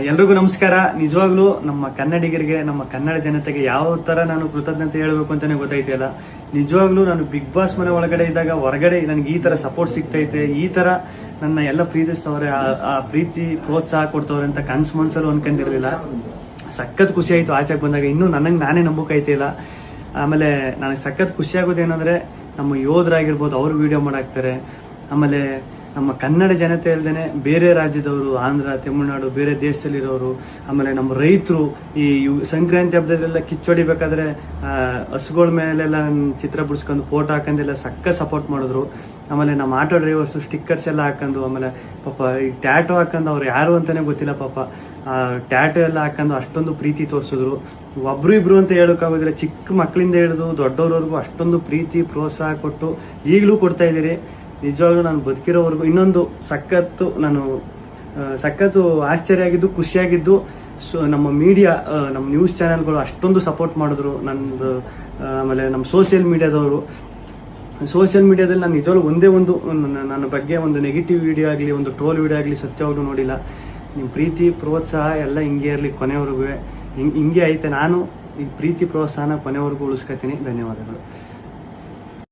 ಎಲ್ರಿಗೂ ನಮಸ್ಕಾರ. ನಿಜವಾಗ್ಲೂ ನಮ್ಮ ಕನ್ನಡಿಗರಿಗೆ, ನಮ್ಮ ಕನ್ನಡ ಜನತೆಗೆ ಯಾವ ತರ ನಾನು ಕೃತಜ್ಞತೆ ಹೇಳಬೇಕು ಅಂತಾನೆ ಗೊತ್ತಾಯ್ತಿಲ್ಲ. ನಿಜವಾಗ್ಲೂ ನಾನು ಬಿಗ್ ಬಾಸ್ ಮನೆ ಒಳಗಡೆ ಇದ್ದಾಗ ಹೊರಗಡೆ ನನಗೆ ಈ ತರ ಸಪೋರ್ಟ್ ಸಿಗ್ತೈತೆ, ಈ ತರ ನನ್ನ ಎಲ್ಲ ಪ್ರೀತಿಸ್ತವ್ರೆ, ಆ ಪ್ರೀತಿ ಪ್ರೋತ್ಸಾಹ ಕೊಡ್ತವ್ರೆ ಅಂತ ಕನ್ಸ್ ಮನ್ಸಲ್ಲೂ ಅನ್ಕೊಂಡಿರ್ಲಿಲ್ಲ. ಸಖತ್ ಖುಷಿ ಆಯ್ತು ಆಚೆಗೆ ಬಂದಾಗ. ಇನ್ನೂ ನನಗೆ ನಾನೇ ನಂಬಕೈತಿಲ್ಲ. ಆಮೇಲೆ ನನಗೆ ಸಖತ್ ಖುಷಿ ಆಗೋದೇನಂದ್ರೆ, ನಮ್ಮ ಯೋಧರಾಗಿರ್ಬೋದು ಅವರು ವಿಡಿಯೋ ಮಾಡಾಕ್ತಾರೆ. ಆಮೇಲೆ ನಮ್ಮ ಕನ್ನಡ ಜನತೆ ಅಲ್ಲದೆ ಬೇರೆ ರಾಜ್ಯದವರು, ಆಂಧ್ರ, ತಮಿಳುನಾಡು, ಬೇರೆ ದೇಶದಲ್ಲಿರೋರು, ಆಮೇಲೆ ನಮ್ಮ ರೈತರು ಈ ಸಂಕ್ರಾಂತಿ ಹಬ್ಬದಲ್ಲೆಲ್ಲ ಕಿಚ್ಚೊಡಿಬೇಕಾದ್ರೆ ಹಸುಗಳ ಮೇಲೆಲ್ಲ ಚಿತ್ರ ಬಿಡಿಸ್ಕೊಂಡು ಫೋಟೋ ಹಾಕೊಂಡೆಲ್ಲ ಸಖತ್ ಸಪೋರ್ಟ್ ಮಾಡಿದ್ರು. ಆಮೇಲೆ ನಮ್ಮ ಆಟೋ ಡ್ರೈವರ್ಸು ಸ್ಟಿಕ್ಕರ್ಸ್ ಎಲ್ಲ ಹಾಕೊಂಡು, ಆಮೇಲೆ ಪಾಪ ಈ ಟ್ಯಾಟೋ ಹಾಕೊಂಡು ಅವ್ರು ಯಾರು ಅಂತಾನೆ ಗೊತ್ತಿಲ್ಲ ಪಾಪ, ಟ್ಯಾಟೋ ಎಲ್ಲ ಹಾಕೊಂಡು ಅಷ್ಟೊಂದು ಪ್ರೀತಿ ತೋರಿಸಿದ್ರು. ಒಬ್ರು ಇಬ್ರು ಅಂತ ಹೇಳೋಕ್ಕಾಗೋದಿಲ್ಲ, ಚಿಕ್ಕ ಮಕ್ಕಳಿಂದ ಹಿಡಿದು ದೊಡ್ಡವ್ರವರೆಗೂ ಅಷ್ಟೊಂದು ಪ್ರೀತಿ ಪ್ರೋತ್ಸಾಹ ಕೊಟ್ಟು ಈಗಲೂ ಕೊಡ್ತಾ ಇದ್ದೀರಿ. ನಿಜವಾಗ್ಲೂ ನಾನು ಬದುಕಿರೋವರೆಗೂ ಇನ್ನೊಂದು ಸಖತ್ತು ಆಶ್ಚರ್ಯ ಆಗಿದ್ದು, ಖುಷಿಯಾಗಿದ್ದು. ನಮ್ಮ ಮೀಡಿಯಾ, ನಮ್ಮ ನ್ಯೂಸ್ ಚಾನೆಲ್ಗಳು ಅಷ್ಟೊಂದು ಸಪೋರ್ಟ್ ಮಾಡಿದ್ರು ನಂದು. ಆಮೇಲೆ ನಮ್ಮ ಸೋಷಿಯಲ್ ಮೀಡಿಯಾದಲ್ಲಿ ನಾನು ನಿಜವಾಗ್ಲೂ ಒಂದೇ ಒಂದು ನನ್ನ ಬಗ್ಗೆ ಒಂದು ನೆಗೆಟಿವ್ ವಿಡಿಯೋ ಆಗಲಿ, ಒಂದು ಟ್ರೋಲ್ ವಿಡಿಯೋ ಆಗಲಿ ಸತ್ಯವಾಗ್ಲೂ ನೋಡಿಲ್ಲ. ನಿಮ್ಮ ಪ್ರೀತಿ ಪ್ರೋತ್ಸಾಹ ಎಲ್ಲ ಹಿಂಗೆ ಇರಲಿ ಕೊನೆವರೆಗೂ. ಹಿಂಗೆ ಐತೆ. ನಾನು ಈ ಪ್ರೀತಿ ಪ್ರೋತ್ಸಾಹನ ಕೊನೆವರೆಗೂ ಉಳಿಸ್ಕೊತೀನಿ. ಧನ್ಯವಾದಗಳು.